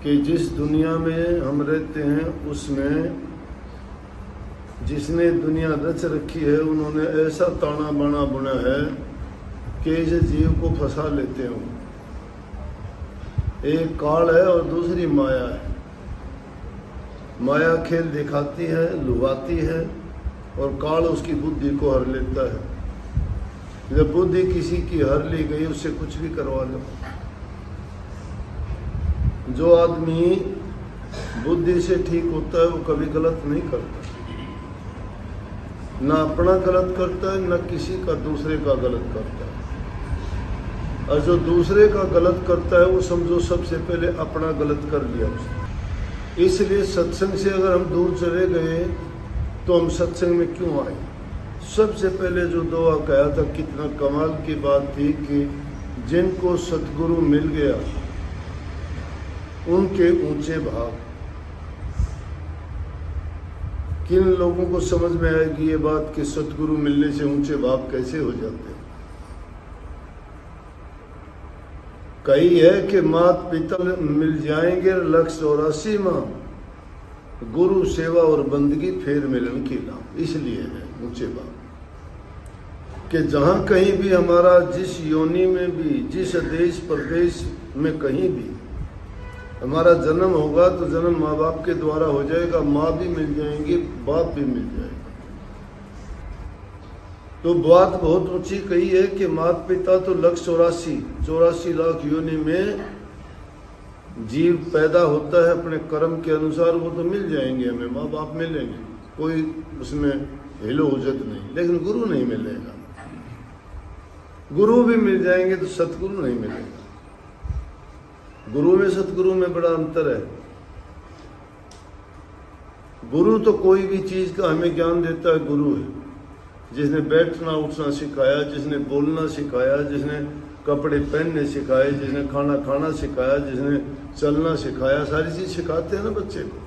कि जिस दुनिया में हम रहते हैं उसमें जिसने दुनिया रच रखी है उन्होंने ऐसा ताना बाना बुना है कि इस जीव को फंसा लेते हो। एक काल है और दूसरी माया है। माया खेल दिखाती है, लुभाती है, और काल उसकी बुद्धि को हर लेता है। जब बुद्धि किसी की हर ली गई उससे कुछ भी करवा लो। जो आदमी बुद्धि से ठीक होता है वो कभी गलत नहीं करता, ना अपना गलत करता है ना किसी का दूसरे का गलत करता है। और जो दूसरे का गलत करता है वो समझो सबसे पहले अपना गलत कर लिया उसने। इसलिए सत्संग से अगर हम दूर चले गए तो हम सत्संग में क्यों आए। सबसे पहले जो दुआ कहा था, कितना कमाल की बात थी कि जिनको सतगुरु मिल गया उनके ऊंचे भाग। किन लोगों को समझ में आएगी ये बात कि सतगुरु मिलने से ऊंचे भाग कैसे हो जाते हैं। कही है कि मात पिता मिल जाएंगे 184 माह, गुरु सेवा और बंदगी फिर मिलन की नाम। इसलिए है ऊंचे भाग कि जहाँ कहीं भी हमारा जिस योनि में भी, जिस देश प्रदेश में कहीं भी हमारा जन्म होगा तो जन्म माँ बाप के द्वारा हो जाएगा। माँ भी मिल जाएंगी, बाप भी मिल जाएगा। तो बात बहुत ऊंची कही है कि माता पिता तो 184 लाख योनि में जीव पैदा होता है अपने कर्म के अनुसार, वो तो मिल जाएंगे हमें, माँ बाप मिलेंगे, कोई उसमें हिलो हुजत नहीं। लेकिन गुरु नहीं मिलेगा। गुरु भी मिल जाएंगे तो सतगुरु नहीं मिलेगा। गुरु में सतगुरु में बड़ा अंतर है। गुरु तो कोई भी चीज का हमें ज्ञान देता है, गुरु है। जिसने बैठना उठना सिखाया, जिसने बोलना सिखाया, जिसने कपड़े पहनने सिखाए, जिसने खाना खाना सिखाया, जिसने चलना सिखाया, सारी चीज सिखाते हैं ना बच्चे को।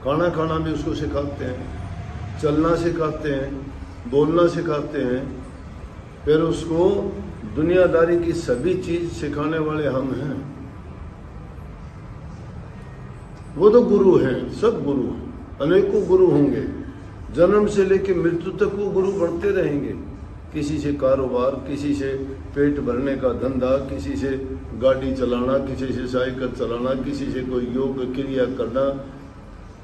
खाना खाना भी उसको सिखाते हैं, चलना सिखाते हैं, बोलना सिखाते हैं, फिर उसको दुनियादारी की सभी चीज सिखाने वाले हम हैं। वो तो गुरु हैं, सब गुरु हैं, अनेकों गुरु होंगे। जन्म से लेकर मृत्यु तक वो गुरु बढ़ते रहेंगे। किसी से कारोबार, किसी से पेट भरने का धंधा, किसी से गाड़ी चलाना, किसी से साइकिल चलाना, किसी से कोई योग क्रिया करना,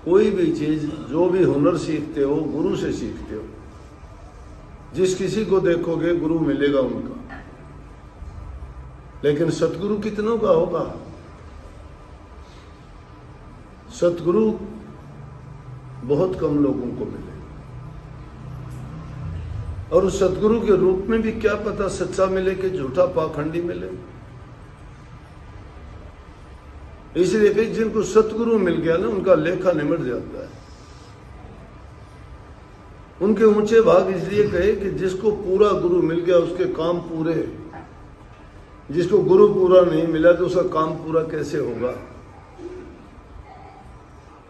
कोई भी चीज जो भी हुनर सीखते हो गुरु से सीखते हो। जिस किसी को देखोगे गुरु मिलेगा उनका। लेकिन सतगुरु कितनों का होगा। सतगुरु बहुत कम लोगों को मिले, और उस सतगुरु के रूप में भी क्या पता सच्चा मिले कि झूठा पाखंडी मिले। इसलिए कि जिनको सतगुरु मिल गया ना उनका लेखा निमट जाता है। उनके ऊंचे भाग इसलिए कहे कि जिसको पूरा गुरु मिल गया उसके काम पूरे। जिसको गुरु पूरा नहीं मिला तो उसका काम पूरा कैसे होगा।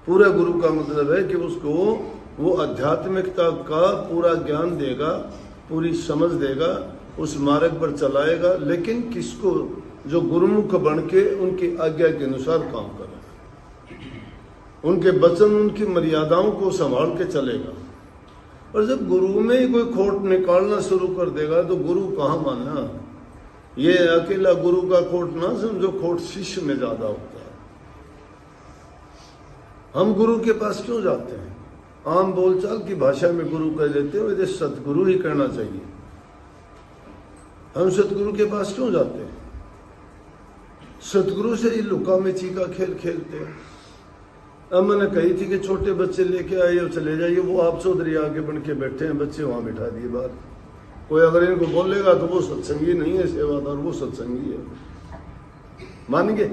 पूरा गुरु का मतलब है कि उसको वो आध्यात्मिकता का पूरा ज्ञान देगा, पूरी समझ देगा, उस मार्ग पर चलाएगा। लेकिन किसको, जो गुरुमुख बन के उनकी आज्ञा के अनुसार काम करेगा, उनके वचन उनकी मर्यादाओं को संभाल के चलेगा। और जब गुरु में ही कोई खोट निकालना शुरू कर देगा तो गुरु कहाँ मानना। ये अकेला गुरु का खोट ना समझो, खोट शिष्य में ज्यादा होता है। हम गुरु के पास क्यों जाते हैं। आम बोलचाल की भाषा में गुरु कह देते हैं, वैसे सतगुरु ही कहना चाहिए। हम सतगुरु के पास क्यों जाते हैं। सतगुरु से ही लुका मिची का खेल खेलते हैं। अब मैंने कही थी कि छोटे बच्चे लेके आइए और चले जाइए, वो आप चौधरी आगे बन के बैठे हैं, बच्चे वहां बिठा दिए बाहर। कोई अगर इनको बोलेगा तो वो सत्संगी नहीं है, सेवादार, वो सत्संगी है, मान गए।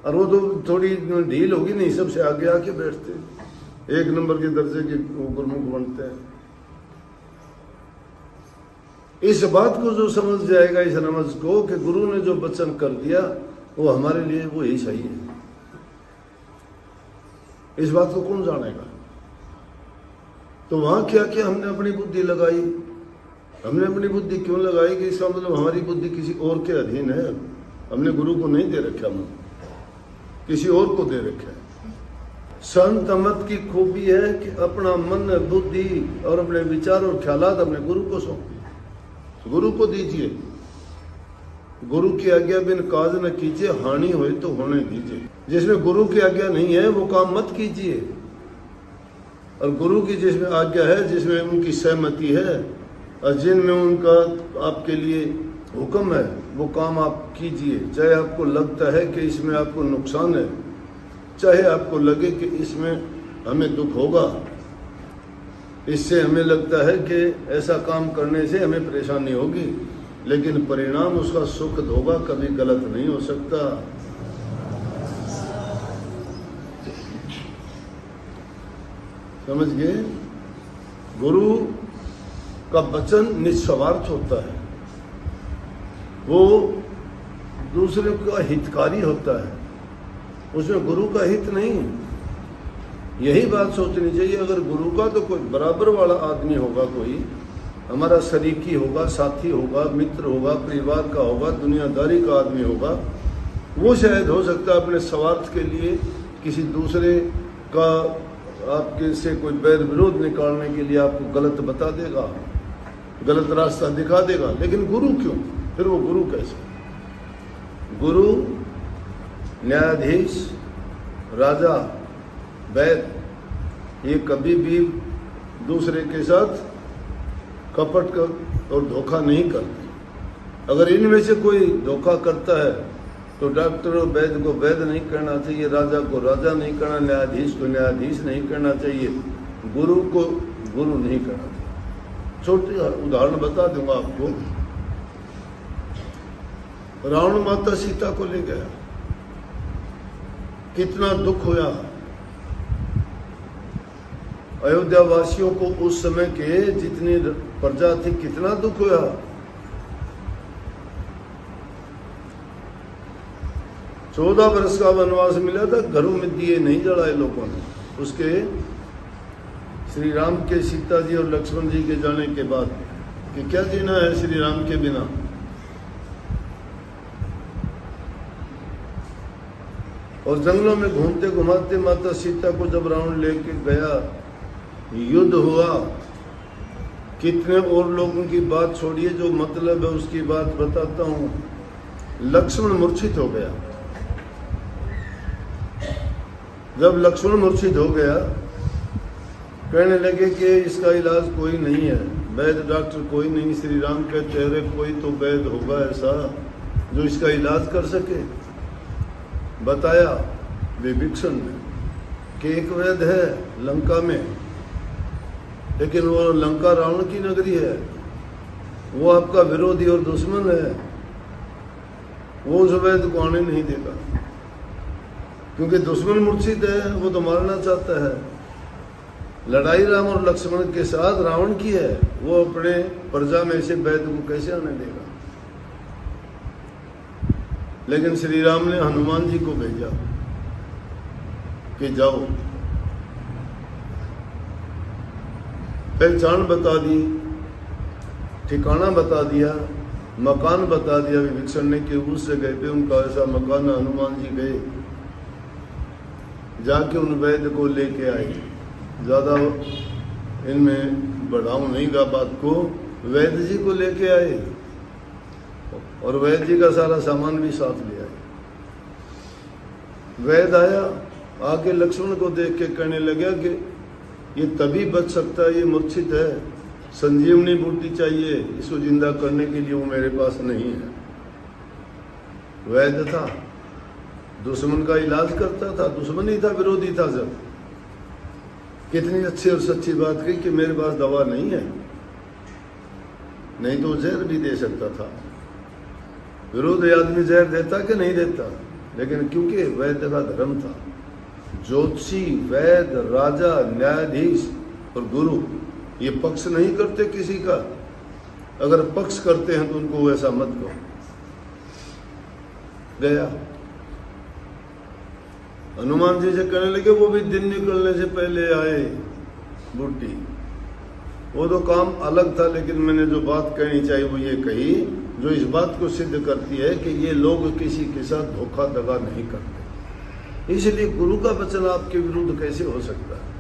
और वो तो थोड़ी ढील होगी नहीं, सबसे आगे आके बैठते, एक नंबर के दर्जे के गुरुमुख बनते हैं। इस बात को जो समझ जाएगा, इस नमज को कि गुरु ने जो वचन कर दिया वो हमारे लिए वो ही सही है, इस बात को कौन जानेगा। तो वहां क्या क्या हमने अपनी बुद्धि लगाई। हमने अपनी बुद्धि क्यों लगाई कि इसका मतलब हमारी बुद्धि किसी और के अधीन है। हमने गुरु को नहीं दे रखा मन, किसी और को दे रखा है। संत मत की खूबी है कि अपना मन, बुद्धि और अपने विचार और ख्यालात अपने गुरु को सौंपिए, गुरु को दीजिए। गुरु की आज्ञा बिन काज न कीजिए, हानि होए तो होने दीजिए। जिसमें गुरु की आज्ञा नहीं है वो काम मत कीजिए, और गुरु की जिसमें आज्ञा है, जिसमें उनकी सहमति है और जिनमें उनका आपके लिए हुक्म है, वो काम आप कीजिए। चाहे आपको लगता है कि इसमें आपको नुकसान है, चाहे आपको लगे कि इसमें हमें दुख होगा, इससे हमें लगता है कि ऐसा काम करने से हमें परेशानी होगी, लेकिन परिणाम उसका सुखद होगा, कभी गलत नहीं हो सकता। समझ गए? गुरु का वचन निस्वार्थ होता है, वो दूसरे का हितकारी होता है, उसमें गुरु का हित नहीं। यही बात सोचनी चाहिए। अगर गुरु का तो कोई बराबर वाला आदमी होगा, कोई हमारा शरीकी होगा, साथी होगा, मित्र होगा, परिवार का होगा, दुनियादारी का आदमी होगा, वो शायद हो सकता है अपने स्वार्थ के लिए किसी दूसरे का आपके से कोई बैर विरोध निकालने के लिए आपको गलत बता देगा, गलत रास्ता दिखा देगा। लेकिन गुरु क्यों? फिर वो गुरु कैसे? गुरु, न्यायाधीश, राजा, वैद, ये कभी भी दूसरे के साथ कपट कर और धोखा नहीं करते। अगर इनमें से कोई धोखा करता है तो डॉक्टर और वैद्य को वैद्य नहीं करना चाहिए, राजा को राजा नहीं करना, न्यायाधीश को न्यायाधीश नहीं करना चाहिए, गुरु को गुरु नहीं करना चाहिए। छोटी उदाहरण बता दूंगा आपको। रावण माता सीता को ले गया, कितना दुख हुआ अयोध्या वासियों को। उस समय के जितनी प्रजा थी, कितना दुख हुआ। चौदह वर्ष का वनवास मिला था, घरों में दिए नहीं जलाए लोगों ने। उसके श्री राम के, सीता जी और लक्ष्मण जी के जाने के बाद कि क्या जीना है श्री राम के बिना। और जंगलों में घूमते घुमाते माता सीता को जब रावण लेके गया, युद्ध हुआ, कितने और लोगों की बात छोड़िए, जो मतलब है उसकी बात बताता हूं। लक्ष्मण मूर्छित हो गया। जब लक्ष्मण मूर्छित हो गया, कहने लगे कि इसका इलाज कोई नहीं है, वैद्य डॉक्टर कोई नहीं। श्री राम कहते अरे कोई तो वैद्य होगा ऐसा जो इसका इलाज कर सके। बताया विभीषण ने कि एक वैद्य है लंका में, लेकिन वो लंका रावण की नगरी है, वो आपका विरोधी और दुश्मन है, वो उस वैद्य को आने नहीं देगा, क्योंकि दुश्मन मूर्छित है, वो तो मारना चाहता है। लड़ाई राम और लक्ष्मण के साथ रावण की है, वो अपने प्रजा में से वैद्य को कैसे आने देगा। लेकिन श्री राम ने हनुमान जी को भेजा कि जाओ, पहचान बता दी, ठिकाना बता दिया, मकान बता दिया विभीषण ने कि उस जगह पे उनका ऐसा मकान। हनुमान जी गए, जाके उन वैद्य को लेके आए। ज़्यादा इनमें बढ़ाऊं नहीं गा बात को, वैद्य जी को लेके आए और वैद्य जी का सारा सामान भी साथ ले आए। वैद्य आया, आके लक्ष्मण को देख के कहने लगा कि ये तभी बच सकता है, ये मूर्छित है, संजीवनी बूटी चाहिए इसको जिंदा करने के लिए, वो मेरे पास नहीं है। वैद्य था, दुश्मन का इलाज करता था, दुश्मन ही था, विरोधी था। जब कितनी अच्छी और सच्ची बात कही कि मेरे पास दवा नहीं है, नहीं तो जहर भी दे सकता था। विरोधी आदमी जहर देता कि नहीं देता, लेकिन क्योंकि वैद्य का धर्म था। ज्योतिषी, वैद्य, राजा, न्यायाधीश और गुरु ये पक्ष नहीं करते किसी का। अगर पक्ष करते हैं तो उनको वैसा मत कहो। गया, हनुमान जी से कहने लगे, वो भी दिन निकलने से पहले आए बूटी। वो तो काम अलग था, लेकिन मैंने जो बात कहनी चाहिए वो ये कही जो इस बात को सिद्ध करती है कि ये लोग किसी के साथ धोखा दगा नहीं करते। इसलिए गुरु का वचन आपके विरुद्ध कैसे हो सकता है?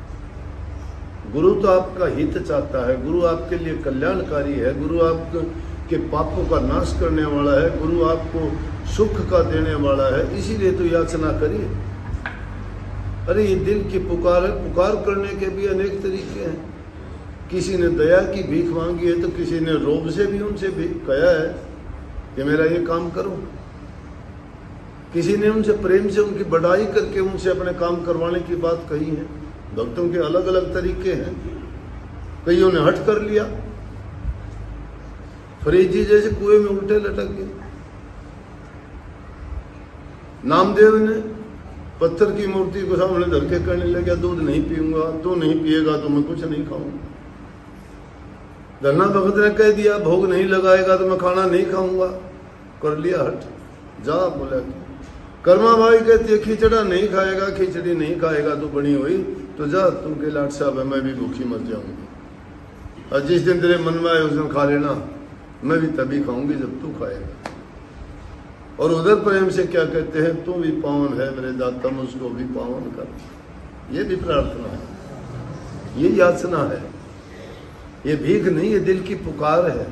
गुरु तो आपका हित चाहता है, गुरु आपके लिए कल्याणकारी है, गुरु आपके पापों का नाश करने वाला है, गुरु आपको सुख का देने वाला है। इसीलिए तो याचना करिए। अरे ये दिल की पुकार है, पुकार करने के भी अनेक तरीके हैं। किसी ने दया की भीख मांगी है तो किसी ने रोब से भी उनसे भीख कहा है कि मेरा ये काम करो। किसी ने उनसे प्रेम से उनकी बढ़ाई करके उनसे अपने काम करवाने की बात कही है। भक्तों के अलग अलग तरीके हैं। कईयों ने हट कर लिया, फरीद जी जैसे कुएं में उल्टे लटक गए। नामदेव ने पत्थर की मूर्ति को सामने धर के कहने लगा, दूध नहीं पीऊंगा, तू नहीं पिएगा तो मैं कुछ नहीं खाऊंगा। धन्ना भगत ने कह दिया, भोग नहीं लगाएगा तो मैं खाना नहीं खाऊंगा। कर लिया हट, जा बोला। कर्मा भाई कहती है, खिचड़ा नहीं खाएगा, खिचड़ी नहीं खाएगा तो बनी हुई, तो जा तुम के लाट साहब है, मैं भी भूखी मर जाऊंगी। और जिस दिन तेरे मन में आए उस दिन खा लेना, मैं भी तभी खाऊंगी जब तू खाएगा। और उधर प्रेम से क्या कहते हैं, तू भी पावन है मेरे दाता, मुझको भी पावन कर। ये भी प्रार्थना है, ये याचना है, ये भीख नहीं, ये दिल की पुकार है।